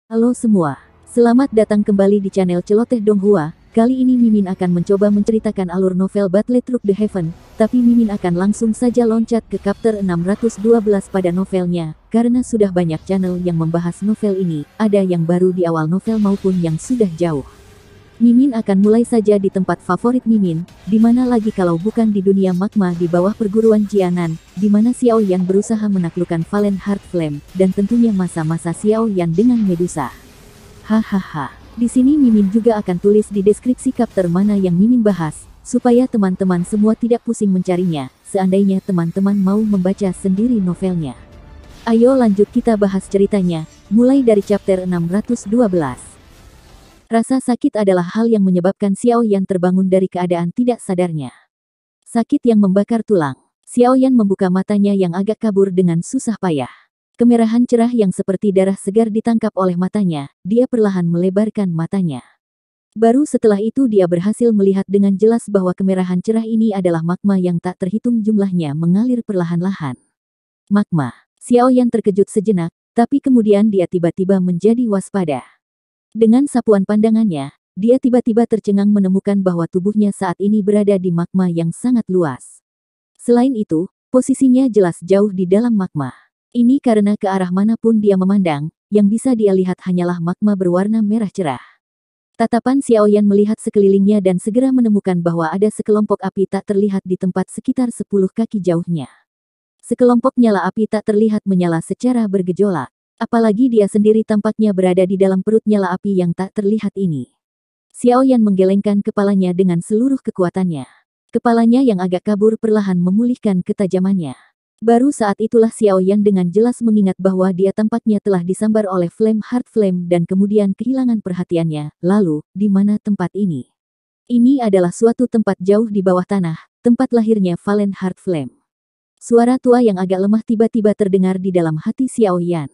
Halo semua, selamat datang kembali di channel Celoteh Donghua. Kali ini Mimin akan mencoba menceritakan alur novel Battle Through the Heaven, tapi Mimin akan langsung saja loncat ke chapter 612 pada novelnya, karena sudah banyak channel yang membahas novel ini, ada yang baru di awal novel maupun yang sudah jauh. Mimin akan mulai saja di tempat favorit Mimin, di mana lagi kalau bukan di dunia magma di bawah perguruan Jianan, di mana Xiao Yan berusaha menaklukkan Valen Heart Flame, dan tentunya masa-masa Xiao Yan dengan Medusa. Hahaha. Di sini Mimin juga akan tulis di deskripsi chapter mana yang Mimin bahas, supaya teman-teman semua tidak pusing mencarinya, seandainya teman-teman mau membaca sendiri novelnya. Ayo lanjut kita bahas ceritanya, mulai dari chapter 612. Rasa sakit adalah hal yang menyebabkan Xiao Yan terbangun dari keadaan tidak sadarnya. Sakit yang membakar tulang. Xiao Yan membuka matanya yang agak kabur dengan susah payah. Kemerahan cerah yang seperti darah segar ditangkap oleh matanya, dia perlahan melebarkan matanya. Baru setelah itu dia berhasil melihat dengan jelas bahwa kemerahan cerah ini adalah magma yang tak terhitung jumlahnya mengalir perlahan-lahan. Magma. Xiao Yan terkejut sejenak, tapi kemudian dia tiba-tiba menjadi waspada. Dengan sapuan pandangannya, dia tiba-tiba tercengang menemukan bahwa tubuhnya saat ini berada di magma yang sangat luas. Selain itu, posisinya jelas jauh di dalam magma. Ini karena ke arah manapun dia memandang, yang bisa dia lihat hanyalah magma berwarna merah cerah. Tatapan Xiao Yan melihat sekelilingnya dan segera menemukan bahwa ada sekelompok api tak terlihat di tempat sekitar 10 kaki jauhnya. Sekelompok nyala api tak terlihat menyala secara bergejolak. Apalagi dia sendiri tampaknya berada di dalam perut nyala api yang tak terlihat ini. Xiao Yan menggelengkan kepalanya dengan seluruh kekuatannya. Kepalanya yang agak kabur perlahan memulihkan ketajamannya. Baru saat itulah Xiao Yan dengan jelas mengingat bahwa dia tampaknya telah disambar oleh Flame Heart Flame dan kemudian kehilangan perhatiannya. Lalu, di mana tempat ini? Ini adalah suatu tempat jauh di bawah tanah, tempat lahirnya Valen Heart Flame. Suara tua yang agak lemah tiba-tiba terdengar di dalam hati Xiao Yan.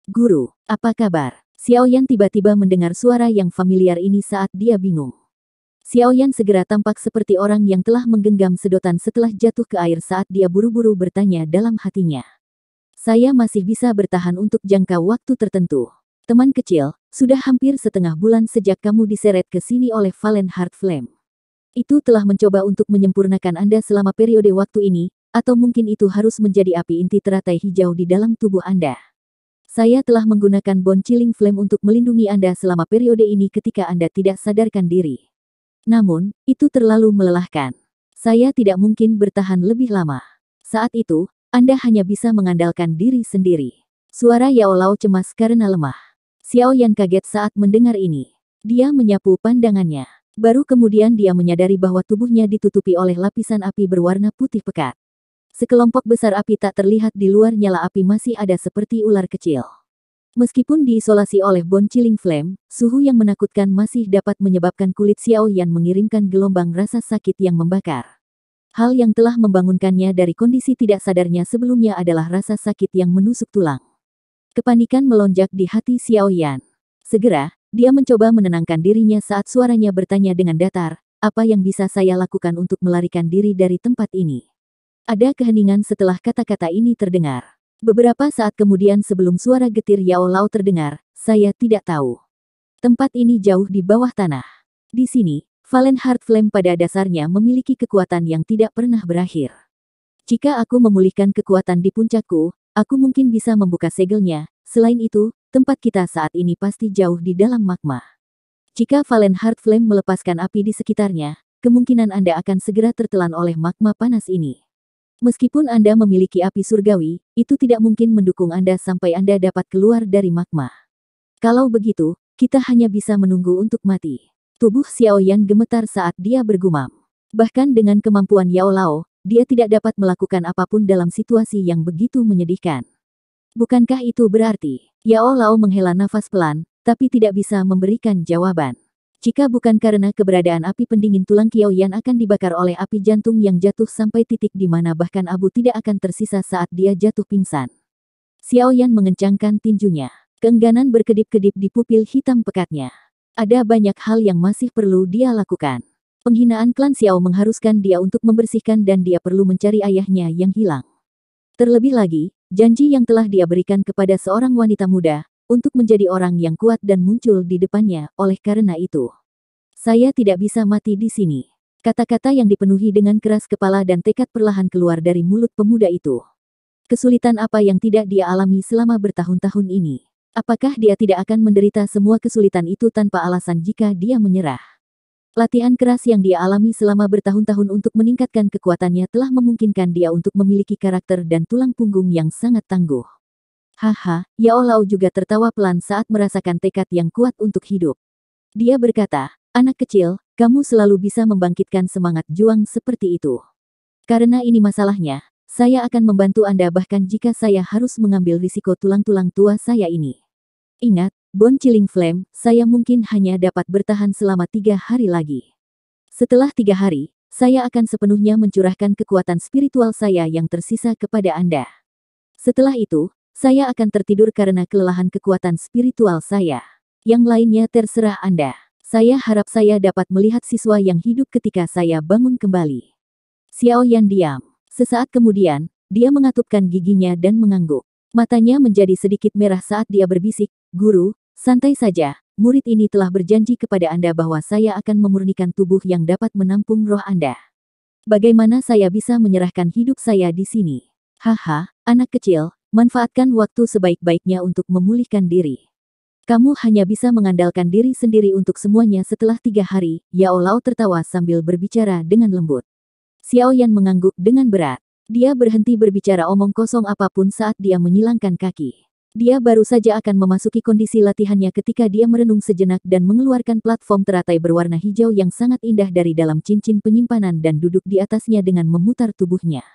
Guru, apa kabar? Xiao Yan tiba-tiba mendengar suara yang familiar ini saat dia bingung. Xiao Yan segera tampak seperti orang yang telah menggenggam sedotan setelah jatuh ke air saat dia buru-buru bertanya dalam hatinya. Saya masih bisa bertahan untuk jangka waktu tertentu. Teman kecil, sudah hampir setengah bulan sejak kamu diseret ke sini oleh Valen Heart Flame. Itu telah mencoba untuk menyempurnakan Anda selama periode waktu ini, atau mungkin itu harus menjadi api inti teratai hijau di dalam tubuh Anda. Saya telah menggunakan Bone Chilling Flame untuk melindungi Anda selama periode ini ketika Anda tidak sadarkan diri. Namun, itu terlalu melelahkan. Saya tidak mungkin bertahan lebih lama. Saat itu, Anda hanya bisa mengandalkan diri sendiri. Suara Yao Lao cemas karena lemah. Xiao Yan kaget saat mendengar ini. Dia menyapu pandangannya. Baru kemudian dia menyadari bahwa tubuhnya ditutupi oleh lapisan api berwarna putih pekat. Sekelompok besar api tak terlihat di luar nyala api masih ada seperti ular kecil. Meskipun diisolasi oleh Bone Chilling Flame, suhu yang menakutkan masih dapat menyebabkan kulit Xiao Yan mengirimkan gelombang rasa sakit yang membakar. Hal yang telah membangunkannya dari kondisi tidak sadarnya sebelumnya adalah rasa sakit yang menusuk tulang. Kepanikan melonjak di hati Xiao Yan. Segera, dia mencoba menenangkan dirinya saat suaranya bertanya dengan datar, apa yang bisa saya lakukan untuk melarikan diri dari tempat ini? Ada keheningan setelah kata-kata ini terdengar. Beberapa saat kemudian sebelum suara getir Yao Lao terdengar, saya tidak tahu. Tempat ini jauh di bawah tanah. Di sini, Valen Heart Flame pada dasarnya memiliki kekuatan yang tidak pernah berakhir. Jika aku memulihkan kekuatan di puncakku, aku mungkin bisa membuka segelnya. Selain itu, tempat kita saat ini pasti jauh di dalam magma. Jika Valen Heart Flame melepaskan api di sekitarnya, kemungkinan Anda akan segera tertelan oleh magma panas ini. Meskipun Anda memiliki api surgawi, itu tidak mungkin mendukung Anda sampai Anda dapat keluar dari magma. Kalau begitu, kita hanya bisa menunggu untuk mati. Tubuh Xiao Yan gemetar saat dia bergumam. Bahkan dengan kemampuan Yao Lao, dia tidak dapat melakukan apapun dalam situasi yang begitu menyedihkan. Bukankah itu berarti, Yao Lao menghela nafas pelan, tapi tidak bisa memberikan jawaban. Jika bukan karena keberadaan api pendingin tulang Xiao Yan akan dibakar oleh api jantung yang jatuh sampai titik di mana bahkan abu tidak akan tersisa saat dia jatuh pingsan. Xiao Yan mengencangkan tinjunya. Keengganan berkedip-kedip di pupil hitam pekatnya. Ada banyak hal yang masih perlu dia lakukan. Penghinaan klan Xiao mengharuskan dia untuk membersihkan dan dia perlu mencari ayahnya yang hilang. Terlebih lagi, janji yang telah dia berikan kepada seorang wanita muda, untuk menjadi orang yang kuat dan muncul di depannya. Oleh karena itu, saya tidak bisa mati di sini. Kata-kata yang dipenuhi dengan keras kepala dan tekad perlahan keluar dari mulut pemuda itu. Kesulitan apa yang tidak dia alami selama bertahun-tahun ini? Apakah dia tidak akan menderita semua kesulitan itu tanpa alasan jika dia menyerah? Latihan keras yang dia alami selama bertahun-tahun untuk meningkatkan kekuatannya telah memungkinkan dia untuk memiliki karakter dan tulang punggung yang sangat tangguh. Haha, Yao Lao juga tertawa pelan saat merasakan tekad yang kuat untuk hidup. Dia berkata, anak kecil, kamu selalu bisa membangkitkan semangat juang seperti itu. Karena ini masalahnya, saya akan membantu Anda bahkan jika saya harus mengambil risiko tulang-tulang tua saya ini. Ingat, Bone Chilling Flame, saya mungkin hanya dapat bertahan selama 3 hari lagi. Setelah 3 hari, saya akan sepenuhnya mencurahkan kekuatan spiritual saya yang tersisa kepada Anda. Setelah itu, saya akan tertidur karena kelelahan kekuatan spiritual saya. Yang lainnya terserah Anda. Saya harap saya dapat melihat siswa yang hidup ketika saya bangun kembali. Xiao Yan diam. Sesaat kemudian, dia mengatupkan giginya dan mengangguk. Matanya menjadi sedikit merah saat dia berbisik, Guru, santai saja, murid ini telah berjanji kepada Anda bahwa saya akan memurnikan tubuh yang dapat menampung roh Anda. Bagaimana saya bisa menyerahkan hidup saya di sini? Haha, anak kecil, manfaatkan waktu sebaik-baiknya untuk memulihkan diri. Kamu hanya bisa mengandalkan diri sendiri untuk semuanya setelah 3 hari, Yao Lao tertawa sambil berbicara dengan lembut. Xiao Yan mengangguk dengan berat. Dia berhenti berbicara omong kosong apapun saat dia menyilangkan kaki. Dia baru saja akan memasuki kondisi latihannya ketika dia merenung sejenak dan mengeluarkan platform teratai berwarna hijau yang sangat indah dari dalam cincin penyimpanan dan duduk di atasnya dengan memutar tubuhnya.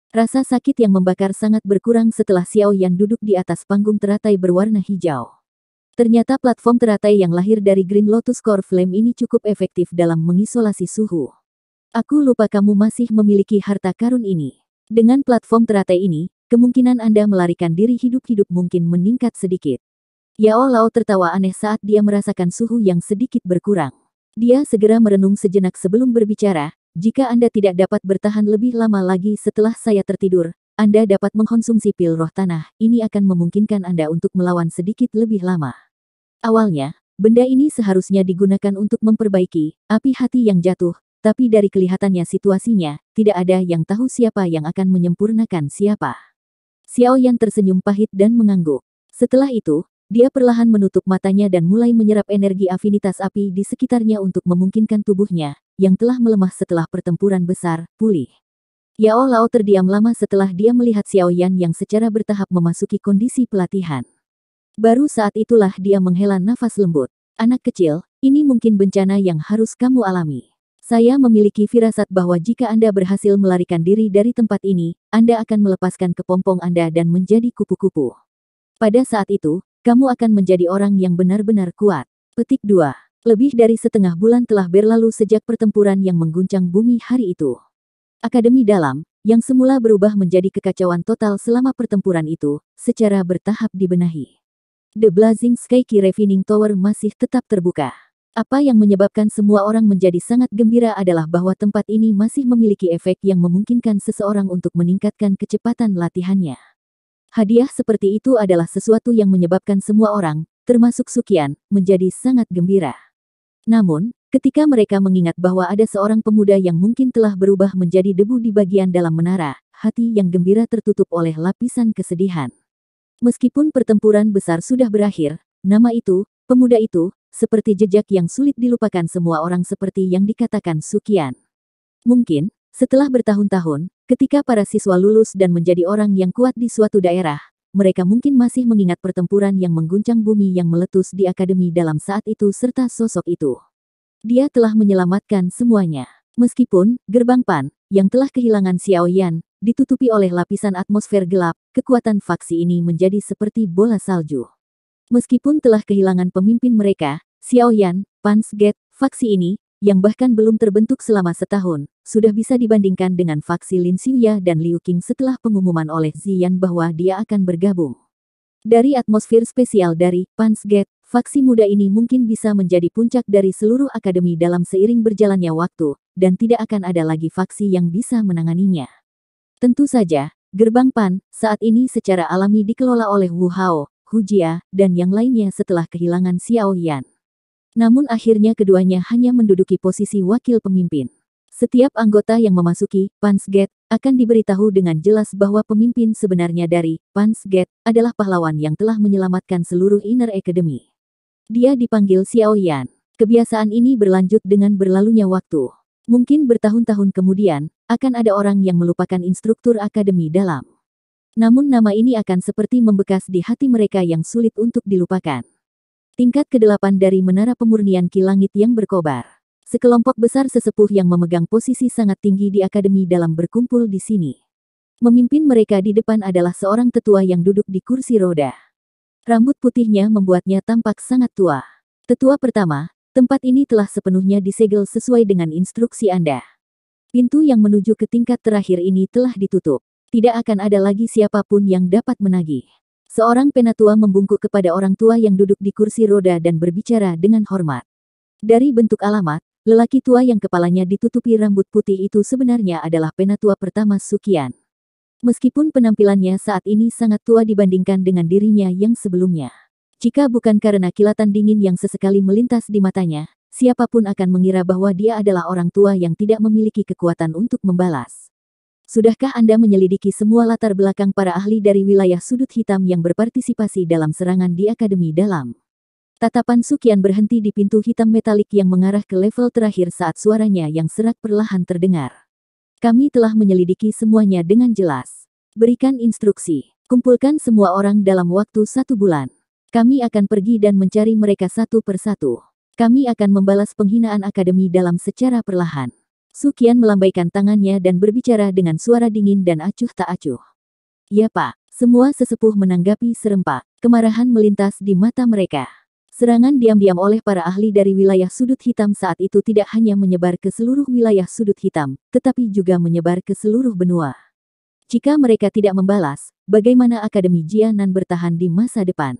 Rasa sakit yang membakar sangat berkurang setelah Xiao Yan duduk di atas panggung teratai berwarna hijau. Ternyata platform teratai yang lahir dari Green Lotus Core Flame ini cukup efektif dalam mengisolasi suhu. Aku lupa kamu masih memiliki harta karun ini. Dengan platform teratai ini, kemungkinan Anda melarikan diri hidup-hidup mungkin meningkat sedikit. Yao Lao tertawa aneh saat dia merasakan suhu yang sedikit berkurang. Dia segera merenung sejenak sebelum berbicara, jika Anda tidak dapat bertahan lebih lama lagi setelah saya tertidur, Anda dapat mengkonsumsi pil roh tanah, ini akan memungkinkan Anda untuk melawan sedikit lebih lama. Awalnya, benda ini seharusnya digunakan untuk memperbaiki api hati yang jatuh, tapi dari kelihatannya situasinya, tidak ada yang tahu siapa yang akan menyempurnakan siapa. Xiao Yan tersenyum pahit dan mengangguk. Setelah itu, dia perlahan menutup matanya dan mulai menyerap energi afinitas api di sekitarnya untuk memungkinkan tubuhnya, yang telah melemah setelah pertempuran besar, pulih. Yao Lao terdiam lama setelah dia melihat Xiao Yan yang secara bertahap memasuki kondisi pelatihan. Baru saat itulah dia menghela nafas lembut. Anak kecil, ini mungkin bencana yang harus kamu alami. Saya memiliki firasat bahwa jika Anda berhasil melarikan diri dari tempat ini, Anda akan melepaskan kepompong Anda dan menjadi kupu-kupu. Pada saat itu, kamu akan menjadi orang yang benar-benar kuat. Petik 2. Lebih dari setengah bulan telah berlalu sejak pertempuran yang mengguncang bumi hari itu. Akademi dalam, yang semula berubah menjadi kekacauan total selama pertempuran itu, secara bertahap dibenahi. The Blazing Sky Key Refining Tower masih tetap terbuka. Apa yang menyebabkan semua orang menjadi sangat gembira adalah bahwa tempat ini masih memiliki efek yang memungkinkan seseorang untuk meningkatkan kecepatan latihannya. Hadiah seperti itu adalah sesuatu yang menyebabkan semua orang, termasuk Suqian, menjadi sangat gembira. Namun, ketika mereka mengingat bahwa ada seorang pemuda yang mungkin telah berubah menjadi debu di bagian dalam menara, hati yang gembira tertutup oleh lapisan kesedihan. Meskipun pertempuran besar sudah berakhir, nama itu, pemuda itu, seperti jejak yang sulit dilupakan semua orang seperti yang dikatakan Suqian. Mungkin, setelah bertahun-tahun, ketika para siswa lulus dan menjadi orang yang kuat di suatu daerah, mereka mungkin masih mengingat pertempuran yang mengguncang bumi yang meletus di akademi dalam saat itu serta sosok itu. Dia telah menyelamatkan semuanya. Meskipun, gerbang Pan, yang telah kehilangan Xiao Yan, ditutupi oleh lapisan atmosfer gelap, kekuatan faksi ini menjadi seperti bola salju. Meskipun telah kehilangan pemimpin mereka, Xiao Yan, Pan's Gate, faksi ini, yang bahkan belum terbentuk selama setahun, sudah bisa dibandingkan dengan faksi Lin Xiuya dan Liu Qing setelah pengumuman oleh Ziyan bahwa dia akan bergabung. Dari atmosfer spesial dari Pan's Gate, faksi muda ini mungkin bisa menjadi puncak dari seluruh akademi dalam seiring berjalannya waktu, dan tidak akan ada lagi faksi yang bisa menanganinya. Tentu saja, gerbang Pan, saat ini secara alami dikelola oleh Wu Hao, Hu Jia, dan yang lainnya setelah kehilangan Xiao Yan. Namun akhirnya keduanya hanya menduduki posisi wakil pemimpin. Setiap anggota yang memasuki Punch Gate akan diberitahu dengan jelas bahwa pemimpin sebenarnya dari Punch Gate adalah pahlawan yang telah menyelamatkan seluruh Inner Academy. Dia dipanggil Xiao Yan. Kebiasaan ini berlanjut dengan berlalunya waktu. Mungkin bertahun-tahun kemudian, akan ada orang yang melupakan instruktur akademi dalam. Namun nama ini akan seperti membekas di hati mereka yang sulit untuk dilupakan. Tingkat ke-8 dari Menara Pemurnian Ki Langit yang berkobar. Sekelompok besar sesepuh yang memegang posisi sangat tinggi di akademi dalam berkumpul di sini. Memimpin mereka di depan adalah seorang tetua yang duduk di kursi roda. Rambut putihnya membuatnya tampak sangat tua. Tetua pertama, tempat ini telah sepenuhnya disegel sesuai dengan instruksi Anda. Pintu yang menuju ke tingkat terakhir ini telah ditutup. Tidak akan ada lagi siapapun yang dapat menagih. Seorang penatua membungkuk kepada orang tua yang duduk di kursi roda dan berbicara dengan hormat. Dari bentuk alamat, lelaki tua yang kepalanya ditutupi rambut putih itu sebenarnya adalah penatua pertama Suqian. Meskipun penampilannya saat ini sangat tua dibandingkan dengan dirinya yang sebelumnya. Jika bukan karena kilatan dingin yang sesekali melintas di matanya, siapapun akan mengira bahwa dia adalah orang tua yang tidak memiliki kekuatan untuk membalas. Sudahkah Anda menyelidiki semua latar belakang para ahli dari wilayah sudut hitam yang berpartisipasi dalam serangan di Akademi Dalam? Tatapan Suqian berhenti di pintu hitam metalik yang mengarah ke level terakhir saat suaranya yang serak perlahan terdengar. Kami telah menyelidiki semuanya dengan jelas. Berikan instruksi. Kumpulkan semua orang dalam waktu 1 bulan. Kami akan pergi dan mencari mereka satu persatu. Kami akan membalas penghinaan Akademi Dalam secara perlahan. Suqian melambaikan tangannya dan berbicara dengan suara dingin dan acuh tak acuh. Ya Pak, semua sesepuh menanggapi serempak. Kemarahan melintas di mata mereka. Serangan diam-diam oleh para ahli dari wilayah sudut hitam saat itu tidak hanya menyebar ke seluruh wilayah sudut hitam, tetapi juga menyebar ke seluruh benua. Jika mereka tidak membalas, bagaimana Akademi Jianan bertahan di masa depan?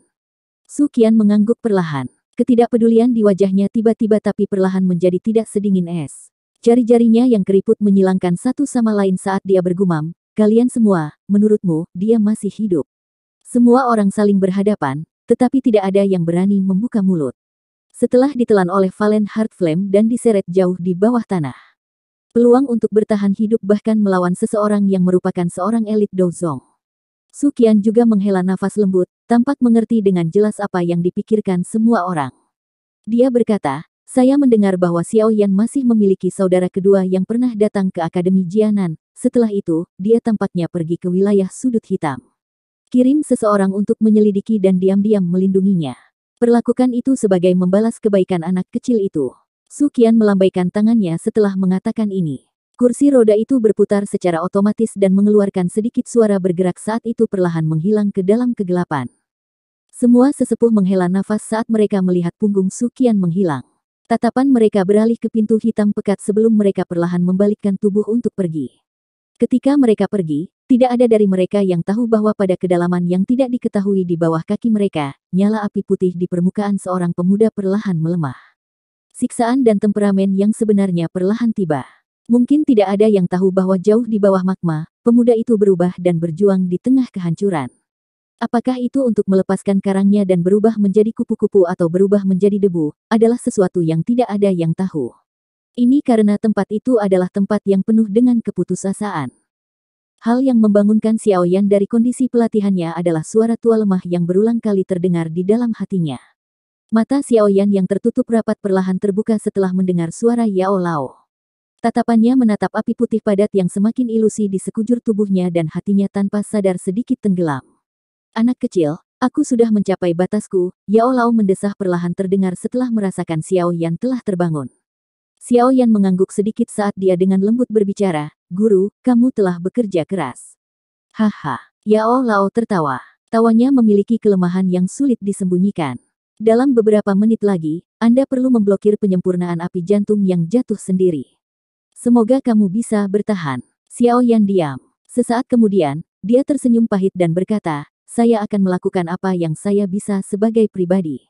Suqian mengangguk perlahan. Ketidakpedulian di wajahnya tiba-tiba tapi perlahan menjadi tidak sedingin es. Jari-jarinya yang keriput menyilangkan satu sama lain saat dia bergumam, kalian semua, menurutmu, dia masih hidup. Semua orang saling berhadapan, tetapi tidak ada yang berani membuka mulut. Setelah ditelan oleh Valen Heartflame dan diseret jauh di bawah tanah. Peluang untuk bertahan hidup bahkan melawan seseorang yang merupakan seorang elit Dozong. Suqian juga menghela nafas lembut, tampak mengerti dengan jelas apa yang dipikirkan semua orang. Dia berkata, saya mendengar bahwa Xiao Yan masih memiliki saudara kedua yang pernah datang ke Akademi Jianan. Setelah itu, dia tampaknya pergi ke wilayah sudut hitam. Kirim seseorang untuk menyelidiki dan diam-diam melindunginya. Perlakukan itu sebagai membalas kebaikan anak kecil itu. Suqian melambaikan tangannya setelah mengatakan ini. Kursi roda itu berputar secara otomatis dan mengeluarkan sedikit suara bergerak saat itu perlahan menghilang ke dalam kegelapan. Semua sesepuh menghela nafas saat mereka melihat punggung Suqian menghilang. Tatapan mereka beralih ke pintu hitam pekat sebelum mereka perlahan membalikkan tubuh untuk pergi. Ketika mereka pergi, tidak ada dari mereka yang tahu bahwa pada kedalaman yang tidak diketahui di bawah kaki mereka, nyala api putih di permukaan seorang pemuda perlahan melemah. Siksaan dan temperamen yang sebenarnya perlahan tiba. Mungkin tidak ada yang tahu bahwa jauh di bawah magma, pemuda itu berubah dan berjuang di tengah kehancuran. Apakah itu untuk melepaskan karangnya dan berubah menjadi kupu-kupu atau berubah menjadi debu, adalah sesuatu yang tidak ada yang tahu. Ini karena tempat itu adalah tempat yang penuh dengan keputusasaan. Hal yang membangunkan Xiao Yan dari kondisi pelatihannya adalah suara tua lemah yang berulang kali terdengar di dalam hatinya. Mata Xiao Yan yang tertutup rapat perlahan terbuka setelah mendengar suara Yao Lao. Tatapannya menatap api putih padat yang semakin ilusi di sekujur tubuhnya dan hatinya tanpa sadar sedikit tenggelam. Anak kecil, aku sudah mencapai batasku, Yao Lao mendesah perlahan terdengar setelah merasakan Xiao Yan telah terbangun. Xiao Yan mengangguk sedikit saat dia dengan lembut berbicara, Guru, kamu telah bekerja keras. Haha, Yao Lao tertawa. Tawanya memiliki kelemahan yang sulit disembunyikan. Dalam beberapa menit lagi, Anda perlu memblokir penyempurnaan api jantung yang jatuh sendiri. Semoga kamu bisa bertahan. Xiao Yan diam. Sesaat kemudian, dia tersenyum pahit dan berkata, saya akan melakukan apa yang saya bisa sebagai pribadi.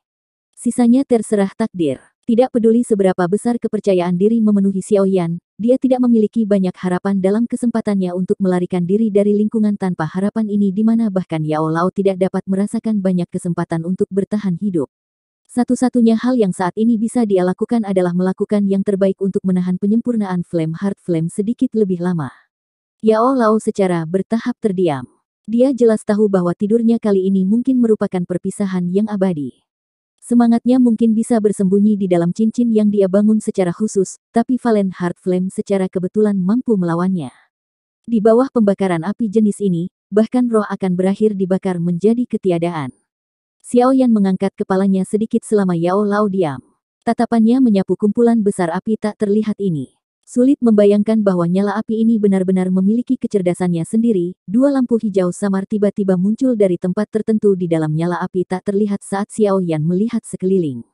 Sisanya terserah takdir. Tidak peduli seberapa besar kepercayaan diri memenuhi Xiao Yan, dia tidak memiliki banyak harapan dalam kesempatannya untuk melarikan diri dari lingkungan tanpa harapan ini di mana bahkan Yao Lao tidak dapat merasakan banyak kesempatan untuk bertahan hidup. Satu-satunya hal yang saat ini bisa dia lakukan adalah melakukan yang terbaik untuk menahan penyempurnaan Flame Heart Flame sedikit lebih lama. Yao Lao secara bertahap terdiam. Dia jelas tahu bahwa tidurnya kali ini mungkin merupakan perpisahan yang abadi. Semangatnya mungkin bisa bersembunyi di dalam cincin yang dia bangun secara khusus, tapi Valen Heart Flame secara kebetulan mampu melawannya. Di bawah pembakaran api jenis ini, bahkan roh akan berakhir dibakar menjadi ketiadaan. Xiao Yan mengangkat kepalanya sedikit selama Yao Lao diam. Tatapannya menyapu kumpulan besar api tak terlihat ini. Sulit membayangkan bahwa nyala api ini benar-benar memiliki kecerdasannya sendiri. Dua lampu hijau samar tiba-tiba muncul dari tempat tertentu di dalam nyala api tak terlihat saat Xiao Yan melihat sekeliling.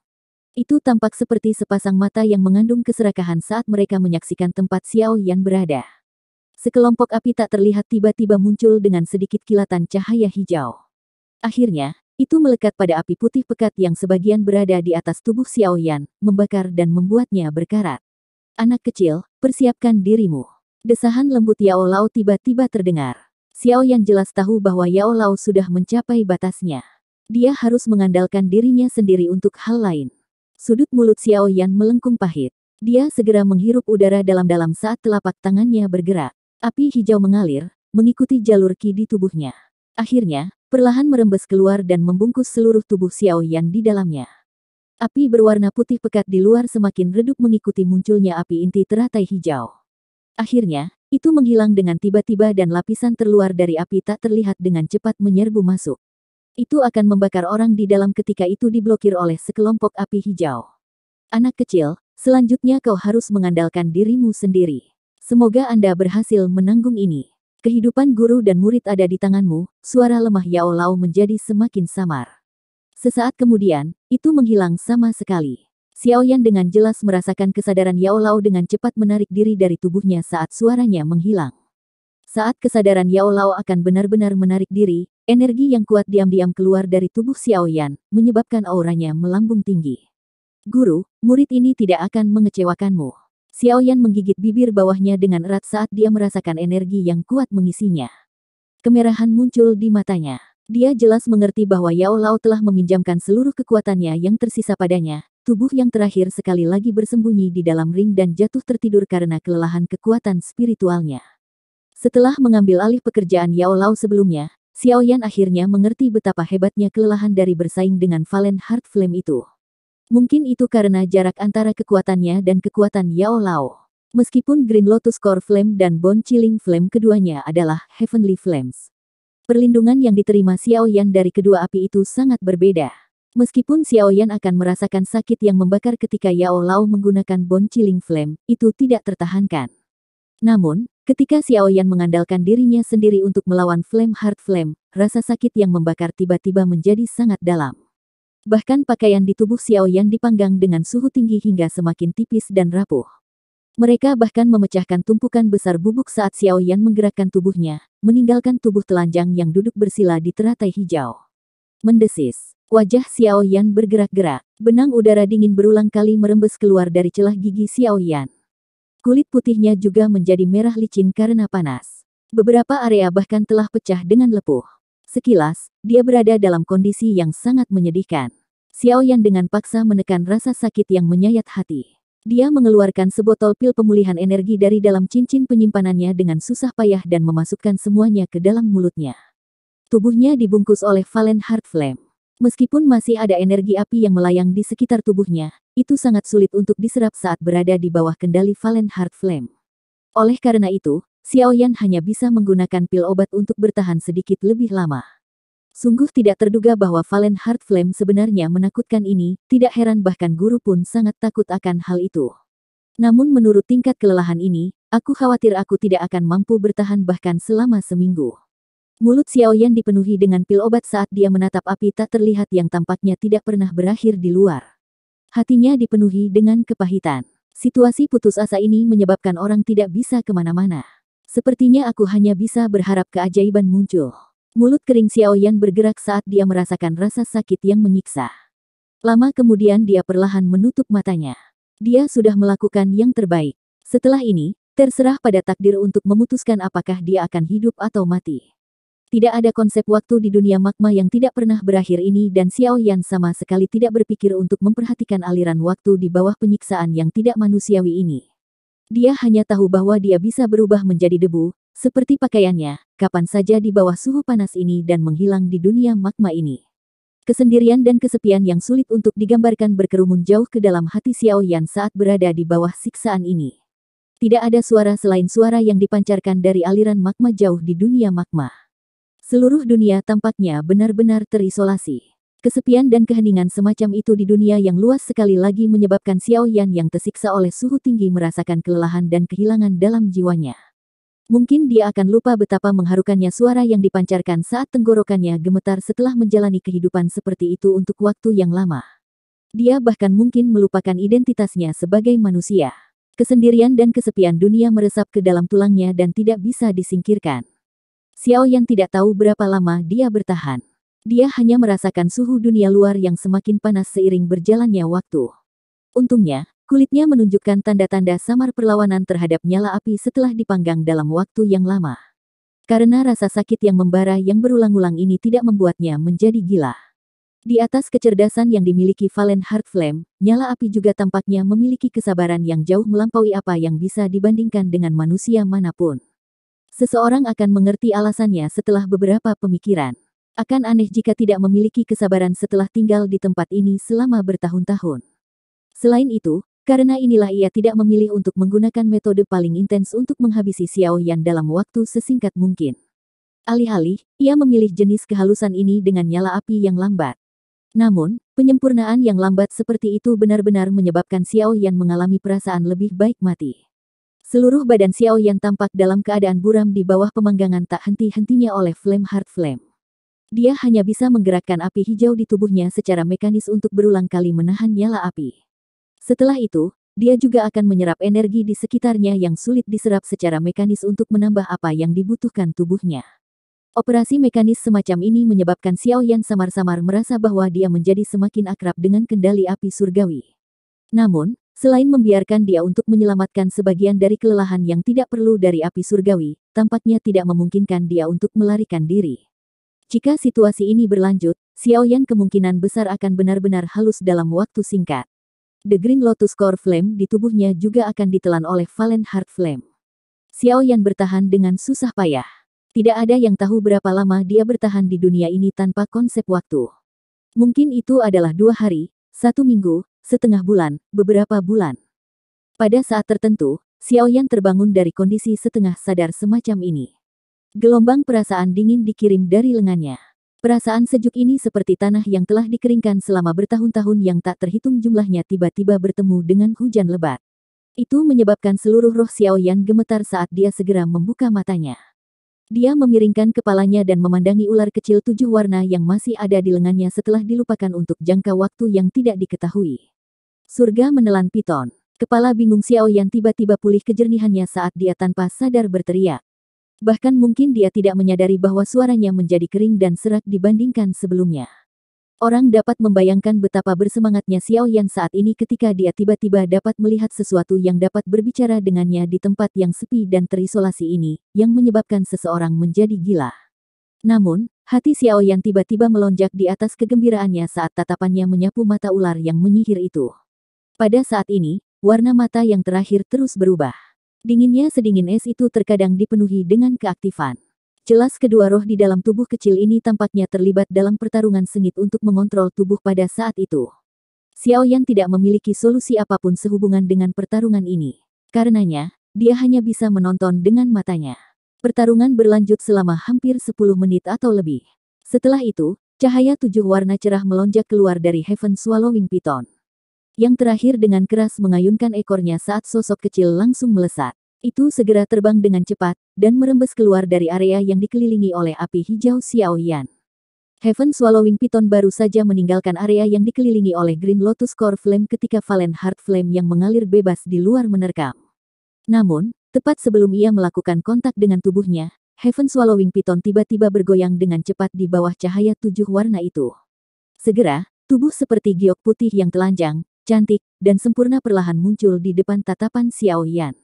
Itu tampak seperti sepasang mata yang mengandung keserakahan saat mereka menyaksikan tempat Xiao Yan berada. Sekelompok api tak terlihat tiba-tiba muncul dengan sedikit kilatan cahaya hijau. Akhirnya, itu melekat pada api putih pekat yang sebagian berada di atas tubuh Xiao Yan, membakar dan membuatnya berkarat. Anak kecil, persiapkan dirimu. Desahan lembut Yao Lao tiba-tiba terdengar. Xiao Yan jelas tahu bahwa Yao Lao sudah mencapai batasnya. Dia harus mengandalkan dirinya sendiri untuk hal lain. Sudut mulut Xiao Yan melengkung pahit. Dia segera menghirup udara dalam-dalam saat telapak tangannya bergerak. Api hijau mengalir, mengikuti jalur ki di tubuhnya. Akhirnya, perlahan merembes keluar dan membungkus seluruh tubuh Xiao Yan di dalamnya. Api berwarna putih pekat di luar semakin redup mengikuti munculnya api inti teratai hijau. Akhirnya, itu menghilang dengan tiba-tiba dan lapisan terluar dari api tak terlihat dengan cepat menyerbu masuk. Itu akan membakar orang di dalam ketika itu diblokir oleh sekelompok api hijau. Anak kecil, selanjutnya kau harus mengandalkan dirimu sendiri. Semoga Anda berhasil menanggung ini. Kehidupan guru dan murid ada di tanganmu. Suara lemah Yao Lao menjadi semakin samar. Sesaat kemudian, itu menghilang sama sekali. Xiao Yan dengan jelas merasakan kesadaran Yao Lao dengan cepat menarik diri dari tubuhnya saat suaranya menghilang. Saat kesadaran Yao Lao akan benar-benar menarik diri, energi yang kuat diam-diam keluar dari tubuh Xiao Yan, menyebabkan auranya melambung tinggi. Guru, murid ini tidak akan mengecewakanmu. Xiao Yan menggigit bibir bawahnya dengan erat saat dia merasakan energi yang kuat mengisinya. Kemerahan muncul di matanya. Dia jelas mengerti bahwa Yao Lao telah meminjamkan seluruh kekuatannya yang tersisa padanya. Tubuh yang terakhir sekali lagi bersembunyi di dalam ring dan jatuh tertidur karena kelelahan kekuatan spiritualnya. Setelah mengambil alih pekerjaan Yao Lao sebelumnya, Xiao Yan akhirnya mengerti betapa hebatnya kelelahan dari bersaing dengan Valen Heart Flame itu. Mungkin itu karena jarak antara kekuatannya dan kekuatan Yao Lao. Meskipun Green Lotus Core Flame dan Bone Chilling Flame keduanya adalah Heavenly Flames. Perlindungan yang diterima Xiao Yan dari kedua api itu sangat berbeda. Meskipun Xiao Yan akan merasakan sakit yang membakar ketika Yao Lao menggunakan Bone Chilling Flame, itu tidak tertahankan. Namun, ketika Xiao Yan mengandalkan dirinya sendiri untuk melawan Flame Heart Flame, rasa sakit yang membakar tiba-tiba menjadi sangat dalam. Bahkan pakaian di tubuh Xiao Yan dipanggang dengan suhu tinggi hingga semakin tipis dan rapuh. Mereka bahkan memecahkan tumpukan besar bubuk saat Xiao Yan menggerakkan tubuhnya, meninggalkan tubuh telanjang yang duduk bersila di teratai hijau. Mendesis. Wajah Xiao Yan bergerak-gerak. Benang udara dingin berulang kali merembes keluar dari celah gigi Xiao Yan. Kulit putihnya juga menjadi merah licin karena panas. Beberapa area bahkan telah pecah dengan lepuh. Sekilas, dia berada dalam kondisi yang sangat menyedihkan. Xiao Yan dengan paksa menekan rasa sakit yang menyayat hati. Dia mengeluarkan sebotol pil pemulihan energi dari dalam cincin penyimpanannya dengan susah payah dan memasukkan semuanya ke dalam mulutnya. Tubuhnya dibungkus oleh Valen Heart Flame. Meskipun masih ada energi api yang melayang di sekitar tubuhnya, itu sangat sulit untuk diserap saat berada di bawah kendali Valen Heart Flame. Oleh karena itu, Xiao Yan hanya bisa menggunakan pil obat untuk bertahan sedikit lebih lama. Sungguh tidak terduga bahwa Valen Heart Flame sebenarnya menakutkan ini, tidak heran bahkan guru pun sangat takut akan hal itu. Namun menurut tingkat kelelahan ini, aku khawatir aku tidak akan mampu bertahan bahkan selama seminggu. Mulut Xiao Yan dipenuhi dengan pil obat saat dia menatap api tak terlihat yang tampaknya tidak pernah berakhir di luar. Hatinya dipenuhi dengan kepahitan. Situasi putus asa ini menyebabkan orang tidak bisa kemana-mana. Sepertinya aku hanya bisa berharap keajaiban muncul. Mulut kering Xiao Yan bergerak saat dia merasakan rasa sakit yang menyiksa. Lama kemudian dia perlahan menutup matanya. Dia sudah melakukan yang terbaik. Setelah ini, terserah pada takdir untuk memutuskan apakah dia akan hidup atau mati. Tidak ada konsep waktu di dunia magma yang tidak pernah berakhir ini dan Xiao Yan sama sekali tidak berpikir untuk memperhatikan aliran waktu di bawah penyiksaan yang tidak manusiawi ini. Dia hanya tahu bahwa dia bisa berubah menjadi debu, seperti pakaiannya, kapan saja di bawah suhu panas ini dan menghilang di dunia magma ini. Kesendirian dan kesepian yang sulit untuk digambarkan berkerumun jauh ke dalam hati Xiao Yan saat berada di bawah siksaan ini. Tidak ada suara selain suara yang dipancarkan dari aliran magma jauh di dunia magma. Seluruh dunia tampaknya benar-benar terisolasi. Kesepian dan keheningan semacam itu di dunia yang luas sekali lagi menyebabkan Xiao Yan yang tersiksa oleh suhu tinggi merasakan kelelahan dan kehilangan dalam jiwanya. Mungkin dia akan lupa betapa mengharukannya suara yang dipancarkan saat tenggorokannya gemetar setelah menjalani kehidupan seperti itu untuk waktu yang lama. Dia bahkan mungkin melupakan identitasnya sebagai manusia. Kesendirian dan kesepian dunia meresap ke dalam tulangnya dan tidak bisa disingkirkan. Xiao Yan tidak tahu berapa lama dia bertahan. Dia hanya merasakan suhu dunia luar yang semakin panas seiring berjalannya waktu. Untungnya, kulitnya menunjukkan tanda-tanda samar perlawanan terhadap nyala api setelah dipanggang dalam waktu yang lama. Karena rasa sakit yang membara yang berulang-ulang ini tidak membuatnya menjadi gila. Di atas kecerdasan yang dimiliki Valen Heart Flame, nyala api juga tampaknya memiliki kesabaran yang jauh melampaui apa yang bisa dibandingkan dengan manusia manapun. Seseorang akan mengerti alasannya setelah beberapa pemikiran. Akan aneh jika tidak memiliki kesabaran setelah tinggal di tempat ini selama bertahun-tahun. Selain itu, karena inilah ia tidak memilih untuk menggunakan metode paling intens untuk menghabisi Xiao Yan dalam waktu sesingkat mungkin. Alih-alih, ia memilih jenis kehalusan ini dengan nyala api yang lambat. Namun, penyempurnaan yang lambat seperti itu benar-benar menyebabkan Xiao Yan mengalami perasaan lebih baik mati. Seluruh badan Xiao Yan tampak dalam keadaan buram di bawah pemanggangan tak henti-hentinya oleh Flame Heart Flame. Dia hanya bisa menggerakkan api hijau di tubuhnya secara mekanis untuk berulang kali menahan nyala api. Setelah itu, dia juga akan menyerap energi di sekitarnya yang sulit diserap secara mekanis untuk menambah apa yang dibutuhkan tubuhnya. Operasi mekanis semacam ini menyebabkan Xiao Yan samar-samar merasa bahwa dia menjadi semakin akrab dengan kendali api surgawi. Namun, selain membiarkan dia untuk menyelamatkan sebagian dari kelelahan yang tidak perlu dari api surgawi, tampaknya tidak memungkinkan dia untuk melarikan diri. Jika situasi ini berlanjut, Xiao Yan kemungkinan besar akan benar-benar halus dalam waktu singkat. The Green Lotus Core Flame di tubuhnya juga akan ditelan oleh Valen Heart Flame. Xiao Yan bertahan dengan susah payah. Tidak ada yang tahu berapa lama dia bertahan di dunia ini tanpa konsep waktu. Mungkin itu adalah 2 hari, 1 minggu, setengah bulan, beberapa bulan. Pada saat tertentu, Xiao Yan terbangun dari kondisi setengah sadar semacam ini. Gelombang perasaan dingin dikirim dari lengannya. Perasaan sejuk ini seperti tanah yang telah dikeringkan selama bertahun-tahun yang tak terhitung jumlahnya tiba-tiba bertemu dengan hujan lebat. Itu menyebabkan seluruh roh Xiao Yan gemetar saat dia segera membuka matanya. Dia memiringkan kepalanya dan memandangi ular kecil 7 warna yang masih ada di lengannya setelah dilupakan untuk jangka waktu yang tidak diketahui. Surga menelan piton. Kepala bingung Xiao Yan tiba-tiba pulih kejernihannya saat dia tanpa sadar berteriak. Bahkan mungkin dia tidak menyadari bahwa suaranya menjadi kering dan serak dibandingkan sebelumnya. Orang dapat membayangkan betapa bersemangatnya Xiao Yan saat ini ketika dia tiba-tiba dapat melihat sesuatu yang dapat berbicara dengannya di tempat yang sepi dan terisolasi ini, yang menyebabkan seseorang menjadi gila. Namun, hati Xiao Yan tiba-tiba melonjak di atas kegembiraannya saat tatapannya menyapu mata ular yang menyihir itu. Pada saat ini, warna mata yang terakhir terus berubah. Dinginnya sedingin es itu terkadang dipenuhi dengan keaktifan. Jelas kedua roh di dalam tubuh kecil ini tampaknya terlibat dalam pertarungan sengit untuk mengontrol tubuh pada saat itu. Xiao Yan tidak memiliki solusi apapun sehubungan dengan pertarungan ini. Karenanya, dia hanya bisa menonton dengan matanya. Pertarungan berlanjut selama hampir 10 menit atau lebih. Setelah itu, cahaya 7 warna cerah melonjak keluar dari Heaven Swallowing Python. Yang terakhir dengan keras mengayunkan ekornya saat sosok kecil langsung melesat. Itu segera terbang dengan cepat, dan merembes keluar dari area yang dikelilingi oleh api hijau Xiao Yan. Heaven Swallowing Python baru saja meninggalkan area yang dikelilingi oleh Green Lotus Core Flame ketika Valen Heart Flame yang mengalir bebas di luar menerkam. Namun, tepat sebelum ia melakukan kontak dengan tubuhnya, Heaven Swallowing Python tiba-tiba bergoyang dengan cepat di bawah cahaya 7 warna itu. Segera, tubuh seperti giok putih yang telanjang, cantik, dan sempurna perlahan muncul di depan tatapan Xiao Yan.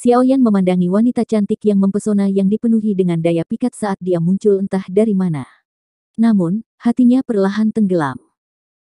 Xiaoyan memandangi wanita cantik yang mempesona yang dipenuhi dengan daya pikat saat dia muncul entah dari mana. Namun, hatinya perlahan tenggelam.